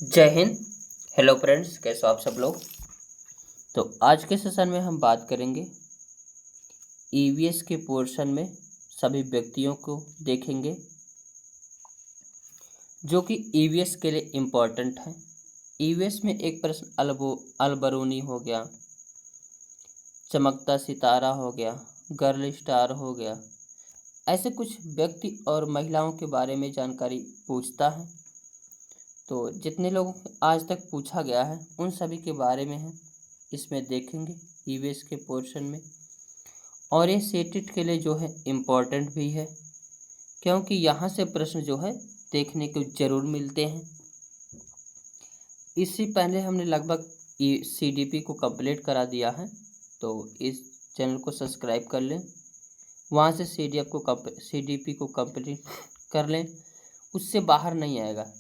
जय Hind. Hello friends, कैसे हो आप सब लोग। तो आज के सेशन में हम बात करेंगे ईवीएस के पोर्शन में सभी व्यक्तियों को देखेंगे जो कि ईवीएस के लिए इम्पोर्टेंट है। ईवीएस में एक प्रश्न अलबरूनी हो गया, चमकता सितारा हो गया, गर्ल स्टार हो गया। ऐसे कुछ व्यक्ति और महिलाओं के बारे में जानकारी पूछता है। तो जितने लोगों को आज तक पूछा गया है उन सभी के बारे में है इसमें देखेंगे ईवीएस के पोर्शन में। और ये सेटेट के लिए जो है इम्पोर्टेंट भी है, क्योंकि यहाँ से प्रश्न जो है देखने को जरूर मिलते हैं। इससे पहले हमने लगभग सीडीपी को कंप्लीट करा दिया है, तो इस चैनल को सब्सक्राइब कर लें, वहाँ से सीडीपी को कंप्लीट कर लें। उससे बाहर नहीं आएगा।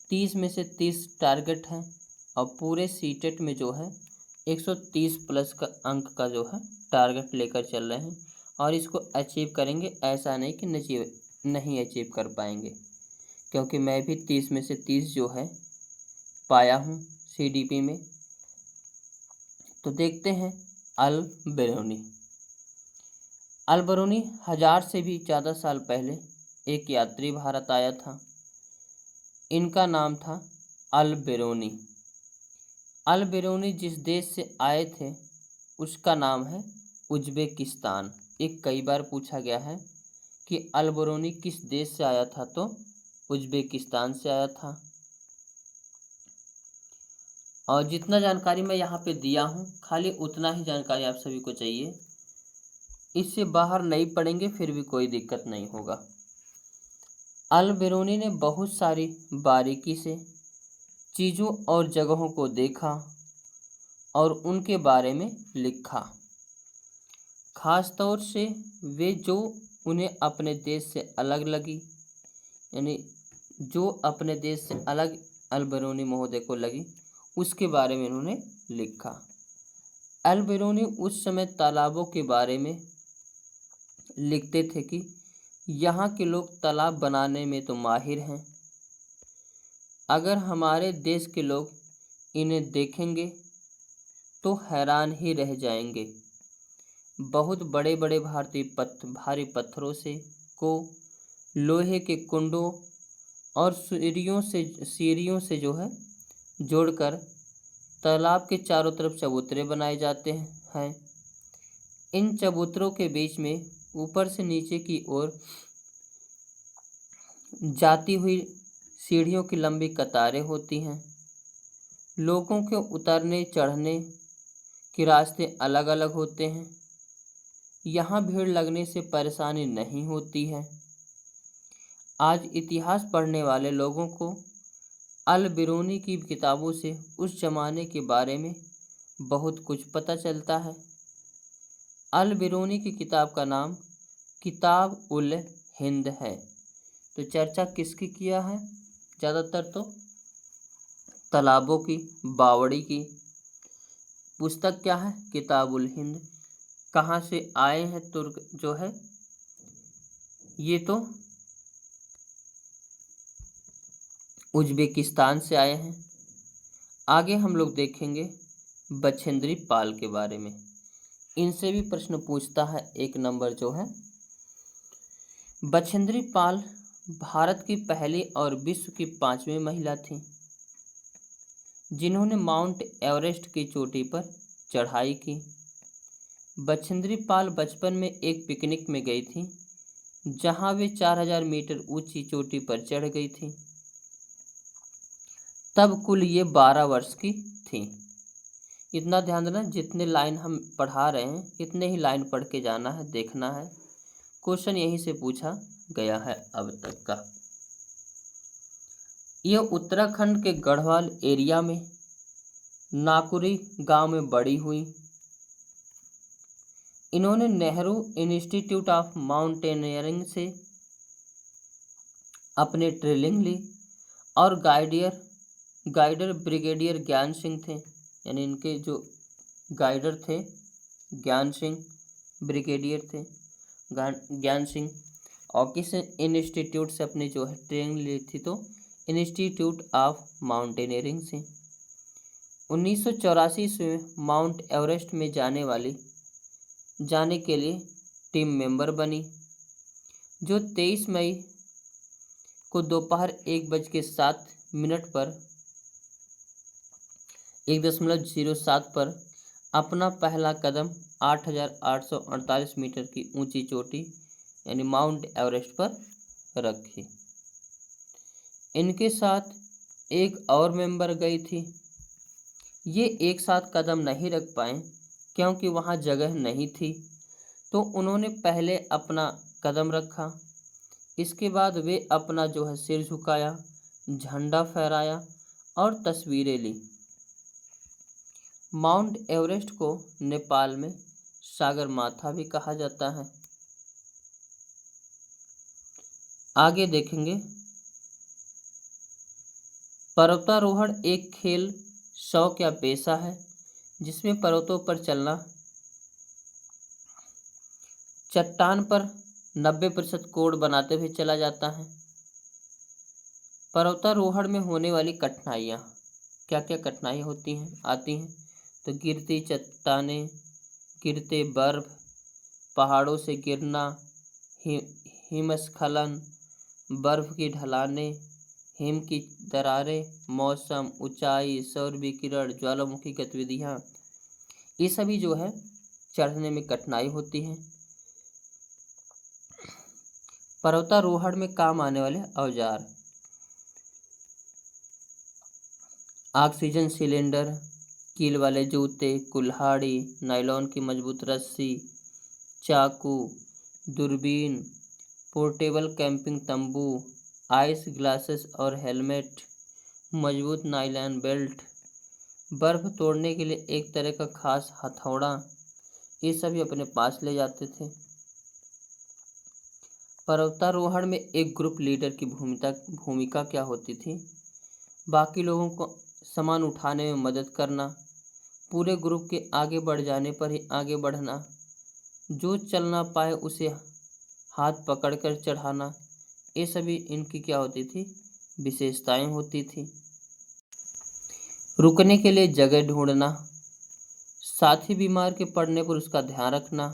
30 में से 30 टारगेट है और पूरे सीटेट में जो है 130 प्लस का अंक का जो है टारगेट लेकर चल रहे हैं और इसको अचीव करेंगे। ऐसा नहीं कि नहीं अचीव कर पाएंगे, क्योंकि मैं भी 30 में से 30 जो है पाया हूँ सीडीपी में। तो देखते हैं अल बेरूनी 1000 से भी ज़्यादा साल पहले एक यात्री भारत आया था। इनका नाम था अल बेरूनी जिस देश से आए थे उसका नाम है उज्बेकिस्तान। एक कई बार पूछा गया है कि अल बेरूनी किस देश से आया था, तो उज्बेकिस्तान से आया था। और जितना जानकारी मैं यहाँ पे दिया हूँ खाली उतना ही जानकारी आप सभी को चाहिए, इससे बाहर नहीं पढ़ेंगे फिर भी कोई दिक्कत नहीं होगा। अल बेरूनी ने बहुत सारी बारीकी से चीज़ों और जगहों को देखा और उनके बारे में लिखा। खास तौर से वे जो उन्हें अपने देश से अलग लगी, यानी जो अपने देश से अलग अल बेरूनी महोदय को लगी, उसके बारे में उन्होंने लिखा। अल बेरूनी उस समय तालाबों के बारे में लिखते थे कि यहाँ के लोग तालाब बनाने में तो माहिर हैं, अगर हमारे देश के लोग इन्हें देखेंगे तो हैरान ही रह जाएंगे। बहुत बड़े बड़े भारी पत्थरों से को लोहे के कुंडों और सीढ़ियों से जो है जोड़कर तालाब के चारों तरफ चबूतरे बनाए जाते हैं। इन चबूतरों के बीच में ऊपर से नीचे की ओर जाती हुई सीढ़ियों की लंबी कतारें होती हैं। लोगों के उतरने चढ़ने के रास्ते अलग अलग होते हैं। यहाँ भीड़ लगने से परेशानी नहीं होती है। आज इतिहास पढ़ने वाले लोगों को अल बेरूनी की किताबों से उस जमाने के बारे में बहुत कुछ पता चलता है। अल बेरूनी की किताब का नाम किताब उल हिंद है। तो चर्चा किसकी किया है? ज़्यादातर तो तालाबों की, बावड़ी की। पुस्तक क्या है? किताब उल हिंद। कहाँ से आए हैं तुर्क जो है, ये तो उज्बेकिस्तान से आए हैं। आगे हम लोग देखेंगे बछेंद्री पाल के बारे में। इनसे भी प्रश्न पूछता है एक नंबर जो है। बछेंद्री पाल भारत की पहली और विश्व की 5वीं महिला थी जिन्होंने माउंट एवरेस्ट की चोटी पर चढ़ाई की। बछेंद्री पाल बचपन में एक पिकनिक में गई थी जहां वे 4000 मीटर ऊंची चोटी पर चढ़ गई थी। तब कुल ये 12 वर्ष की थी। इतना ध्यान देना, जितने लाइन हम पढ़ा रहे हैं इतने ही लाइन पढ़ के जाना है, देखना है। क्वेश्चन यहीं से पूछा गया है अब तक का। यह उत्तराखंड के गढ़वाल एरिया में नाकुरी गांव में बड़ी हुई। इन्होंने नेहरू इंस्टीट्यूट ऑफ माउंटेनियरिंग से अपने ट्रेनिंग ली और गाइडर ब्रिगेडियर ज्ञान सिंह थे, यानी इनके जो गाइडर थे ज्ञान सिंह, ब्रिगेडियर थे ज्ञान सिंह। और किस इंस्टीट्यूट से अपनी जो है ट्रेनिंग ली थी, तो इंस्टीट्यूट ऑफ माउंटेनियरिंग से। 1984 में माउंट एवरेस्ट में जाने के लिए टीम मेंबर बनी, जो 23 मई को दोपहर 1:07 पर 1.07 पर अपना पहला कदम 8,848 मीटर की ऊंची चोटी यानी माउंट एवरेस्ट पर रखी। इनके साथ एक और मेंबर गई थी। ये एक साथ कदम नहीं रख पाए क्योंकि वहाँ जगह नहीं थी, तो उन्होंने पहले अपना कदम रखा। इसके बाद वे अपना सिर झुकाया, झंडा फहराया और तस्वीरें ली। माउंट एवरेस्ट को नेपाल में सागरमाथा भी कहा जाता है। आगे देखेंगे, पर्वतारोहण एक खेल, शौक या पेशा है जिसमें पर्वतों पर चलना, चट्टान पर 90% कोण बनाते हुए चला जाता है। पर्वतारोहण में होने वाली कठिनाइयाँ, क्या क्या कठिनाई आती हैं तो गिरती चट्टानें, गिरते बर्फ, पहाड़ों से गिरना, हिमस्खलन, बर्फ की ढलानें, हिम की दरारें, मौसम, ऊंचाई, सौर विकिरण, ज्वालामुखी गतिविधियाँ, ये सभी चढ़ने में कठिनाई होती है। पर्वतारोहण में काम आने वाले औजार, ऑक्सीजन सिलेंडर, कील वाले जूते, कुल्हाड़ी, नायलॉन की मजबूत रस्सी, चाकू, दूरबीन, पोर्टेबल कैंपिंग तंबू, आइस ग्लासेस और हेलमेट, मजबूत नायलॉन बेल्ट, बर्फ तोड़ने के लिए एक तरह का खास हथौड़ा, ये सभी अपने पास ले जाते थे। पर्वतारोहण में एक ग्रुप लीडर की भूमिका क्या होती थी? बाकी लोगों को सामान उठाने में मदद करना, पूरे ग्रुप के आगे बढ़ जाने पर ही आगे बढ़ना, जो चल ना पाए उसे हाथ पकड़कर चढ़ाना, ये सभी इनकी क्या होती थी? विशेषताएं होती थी। रुकने के लिए जगह ढूंढना, साथी बीमार के पड़ने पर उसका ध्यान रखना,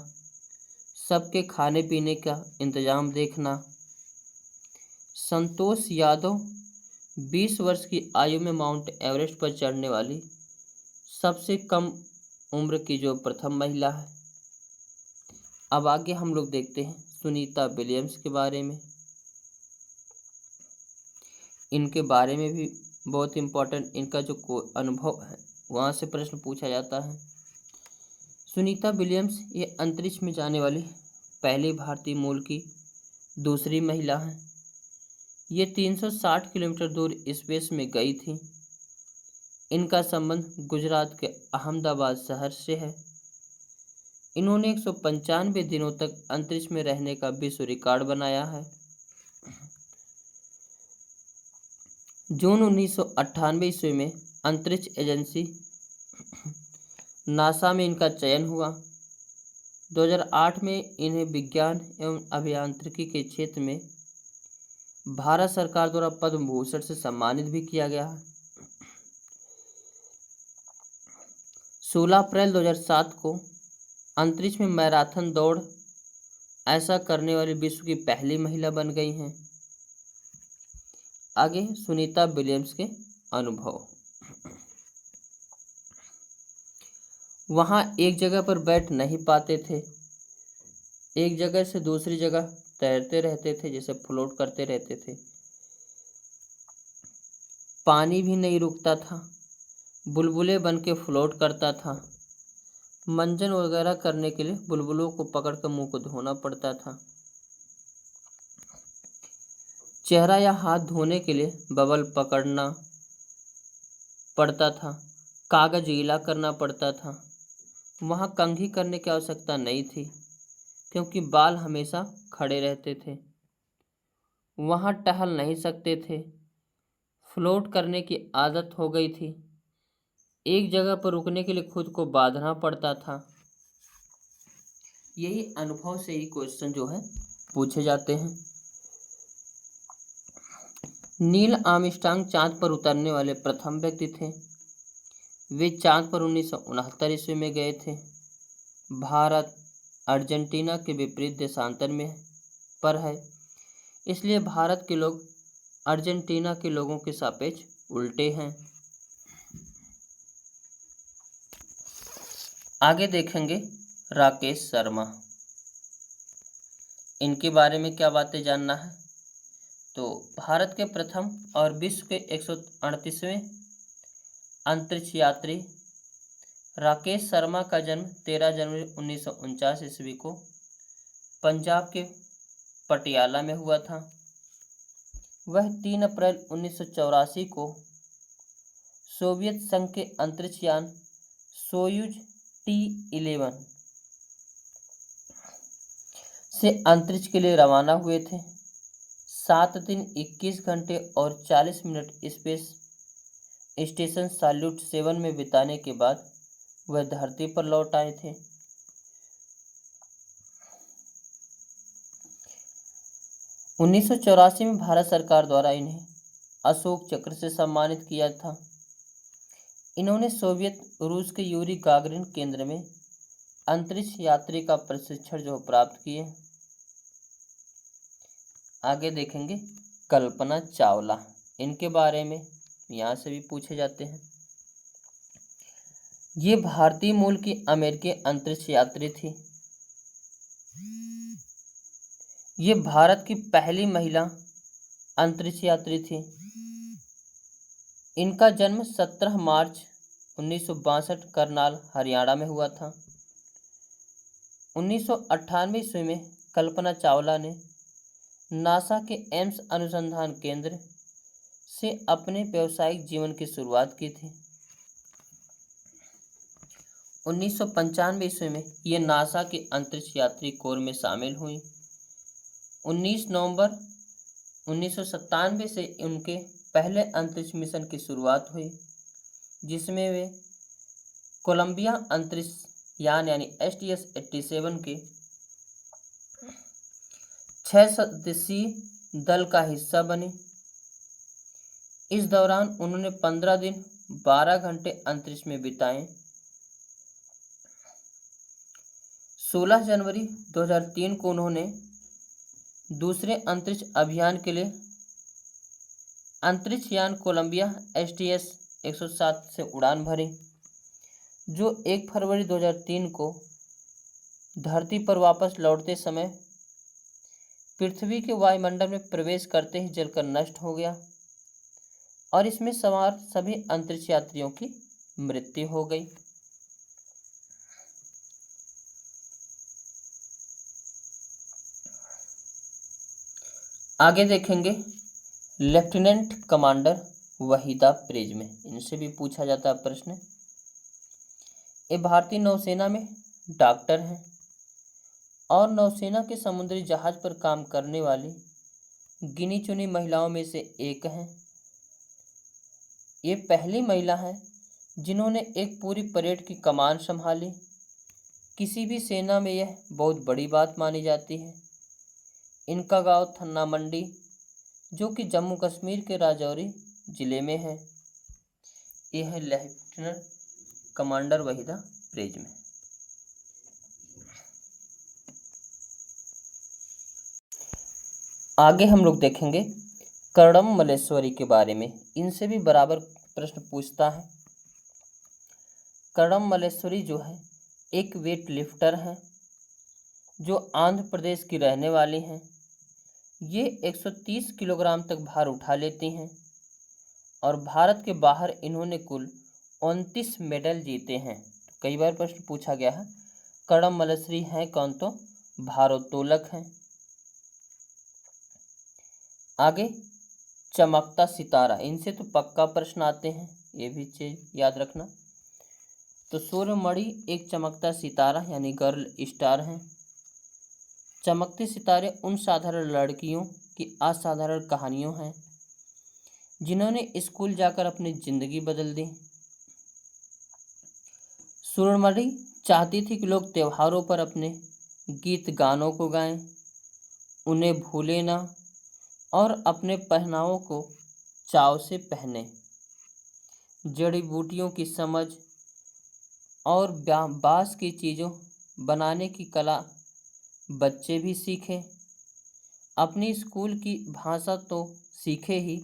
सबके खाने पीने का इंतजाम देखना। संतोष यादव 20 वर्ष की आयु में माउंट एवरेस्ट पर चढ़ने वाली सबसे कम उम्र की प्रथम महिला है। अब आगे हम लोग देखते हैं सुनीता विलियम्स के बारे में। इनके बारे में भी बहुत इम्पोर्टेंट इनका अनुभव है वहाँ से प्रश्न पूछा जाता है। सुनीता विलियम्स ये अंतरिक्ष में जाने वाली पहली भारतीय मूल की दूसरी महिला है। ये 360 किलोमीटर दूर स्पेस में गई थी। इनका संबंध गुजरात के अहमदाबाद शहर से है। इन्होंने 195 दिनों तक अंतरिक्ष में रहने का विश्व रिकॉर्ड बनाया है। जून 1998 ईस्वी में अंतरिक्ष एजेंसी नासा में इनका चयन हुआ। 2008 में इन्हें विज्ञान एवं अभियांत्रिकी के क्षेत्र में भारत सरकार द्वारा पद्म भूषण से सम्मानित भी किया गया है। 16 अप्रैल 2007 को अंतरिक्ष में मैराथन दौड़ ऐसा करने वाली विश्व की पहली महिला बन गई हैं। आगे सुनीता विलियम्स के अनुभव। वहाँ एक जगह पर बैठ नहीं पाते थे, एक जगह से दूसरी जगह तैरते रहते थे, जैसे फ्लोट करते रहते थे। पानी भी नहीं रुकता था, बुलबुले बन के फ्लोट करता था। मंजन वगैरह करने के लिए बुलबुलों को पकड़कर मुंह को धोना पड़ता था। चेहरा या हाथ धोने के लिए बबल पकड़ना पड़ता था, कागज गीला करना पड़ता था। वहाँ कंघी करने की आवश्यकता नहीं थी क्योंकि बाल हमेशा खड़े रहते थे। वहाँ टहल नहीं सकते थे, फ्लोट करने की आदत हो गई थी। एक जगह पर रुकने के लिए खुद को बांधना पड़ता था। यही अनुभव से ही क्वेश्चन पूछे जाते हैं। नील आर्मस्ट्रांग चांद पर उतरने वाले प्रथम व्यक्ति थे। वे चांद पर 1969 ईस्वी में गए थे। भारत अर्जेंटीना के विपरीत देशांतर में पर है, इसलिए भारत के लोग अर्जेंटीना के लोगों के सापेक्ष उल्टे हैं। आगे देखेंगे राकेश शर्मा, इनके बारे में क्या बातें जानना है। तो भारत के प्रथम और विश्व के 138वें अंतरिक्ष यात्री राकेश शर्मा का जन्म 13 जनवरी 1949 ईस्वी को पंजाब के पटियाला में हुआ था। वह 3 अप्रैल 1984 को सोवियत संघ के अंतरिक्ष यान सोयूज T-11 से अंतरिक्ष के लिए रवाना हुए थे। 7 दिन 21 घंटे और 40 मिनट स्पेस स्टेशन सैल्यूट 7 में बिताने के बाद वह धरती पर लौट आए थे। 1984 में भारत सरकार द्वारा इन्हें अशोक चक्र से सम्मानित किया था। इन्होंने सोवियत रूस के यूरी गागरिन केंद्र में अंतरिक्ष यात्री का प्रशिक्षण जो प्राप्त किए। आगे देखेंगे कल्पना चावला, इनके बारे में यहाँ से भी पूछे जाते हैं। ये भारतीय मूल की अमेरिकी अंतरिक्ष यात्री थी। ये भारत की पहली महिला अंतरिक्ष यात्री थी। इनका जन्म 17 मार्च 1962 करनाल हरियाणा में हुआ था। 1998 ईस्वी में कल्पना चावला ने नासा के एम्स अनुसंधान केंद्र से अपने व्यावसायिक जीवन की शुरुआत की थी। 1995 ईस्वी में ये नासा के अंतरिक्ष यात्री कोर में शामिल हुई। 19 नवंबर 1997 से उनके पहले अंतरिक्ष मिशन की शुरुआत हुई, जिसमें वे कोलंबिया अंतरिक्ष यान यानी STS-87 के 6 सदस्यीय दल का हिस्सा बने। इस दौरान उन्होंने 15 दिन 12 घंटे अंतरिक्ष में बिताए। 16 जनवरी 2003 को उन्होंने दूसरे अंतरिक्ष अभियान के लिए अंतरिक्ष यान कोलंबिया STS-107 से उड़ान भरी, जो 1 फरवरी 2003 को धरती पर वापस लौटते समय पृथ्वी के वायुमंडल में प्रवेश करते ही जलकर नष्ट हो गया और इसमें सवार सभी अंतरिक्ष यात्रियों की मृत्यु हो गई। आगे देखेंगे लेफ्टिनेंट कमांडर वहीदा प्रिज्म, इनसे भी पूछा जाता है प्रश्न। ये भारतीय नौसेना में डॉक्टर हैं और नौसेना के समुद्री जहाज पर काम करने वाली गिनी चुनी महिलाओं में से एक हैं। ये पहली महिला है जिन्होंने एक पूरी परेड की कमान संभाली। किसी भी सेना में यह बहुत बड़ी बात मानी जाती है। इनका गांव थन्ना मंडी, जो कि जम्मू कश्मीर के राजौरी जिले में है। यह है लेफ्टिनेंट कमांडर वहीदा प्रिज्म। आगे हम लोग देखेंगे कर्णम मल्लेश्वरी के बारे में। इनसे भी बराबर प्रश्न पूछता है। कर्णम मल्लेश्वरी जो है एक वेट लिफ्टर है जो आंध्र प्रदेश की रहने वाली हैं। ये 130 किलोग्राम तक भार उठा लेती हैं और भारत के बाहर इन्होंने कुल 29 मेडल जीते हैं। कई बार प्रश्न पूछा गया है कर्णम मल्लेश्वरी हैं कौन, तो भारोत्तोलक हैं। आगे चमकता सितारा, इनसे तो पक्का प्रश्न आते हैं, ये भी चीज याद रखना। तो सूर्यमणि एक चमकता सितारा यानी गर्ल स्टार हैं। चमकते सितारे उन साधारण लड़कियों की असाधारण कहानियों हैं जिन्होंने स्कूल जाकर अपनी जिंदगी बदल दी। सूर्यमणि चाहती थी कि लोग त्योहारों पर अपने गीत गानों को गाएं, उन्हें भूले ना और अपने पहनावों को चाव से पहने, जड़ी बूटियों की समझ और बाँस की चीज़ों बनाने की कला बच्चे भी सीखें। अपनी स्कूल की भाषा तो सीखे ही,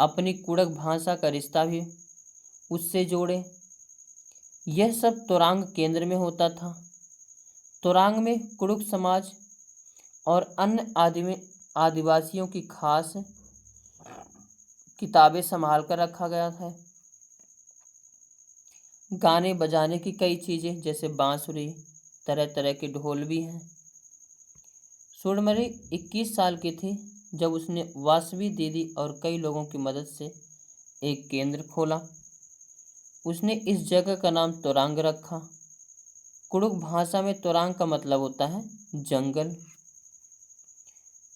अपनी कुड़क भाषा का रिश्ता भी उससे जोड़े। यह सब तोरांग केंद्र में होता था। तोरांग में कुड़ुक समाज और अन्य आदिवासियों की खास किताबें संभाल कर रखा गया है। गाने बजाने की कई चीज़ें जैसे बांसुरी, तरह तरह के ढोल भी हैं। सुरमरी 21 साल की थी जब उसने वासवी दीदी और कई लोगों की मदद से एक केंद्र खोला। उसने इस जगह का नाम तोरांग रखा। कुड़ुक भाषा में तोरांग का मतलब होता है जंगल।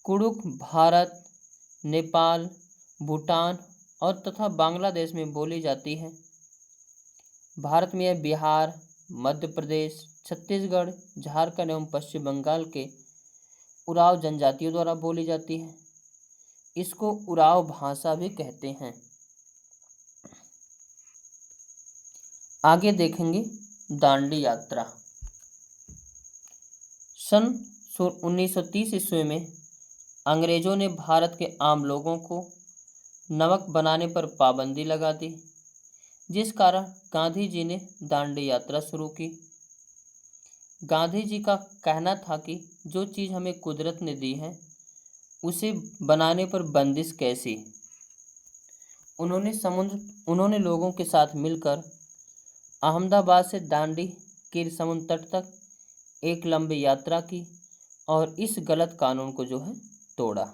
कुड़ुक भारत, नेपाल, भूटान और तथा बांग्लादेश में बोली जाती है। भारत में यह बिहार, मध्य प्रदेश, छत्तीसगढ़, झारखंड एवं पश्चिम बंगाल के उराव जनजातियों द्वारा बोली जाती है। इसको उराव भाषा भी कहते हैं। आगे देखेंगे दांडी यात्रा। सन 1930 ईस्वी में अंग्रेजों ने भारत के आम लोगों को नमक बनाने पर पाबंदी लगा दी, जिस कारण गांधी जी ने दांडी यात्रा शुरू की। गांधी जी का कहना था कि जो चीज़ हमें कुदरत ने दी है उसे बनाने पर बंदिश कैसी। उन्होंने लोगों के साथ मिलकर अहमदाबाद से दांडी के समुद्र तट तक एक लंबी यात्रा की और इस गलत कानून को जो है तोड़ा।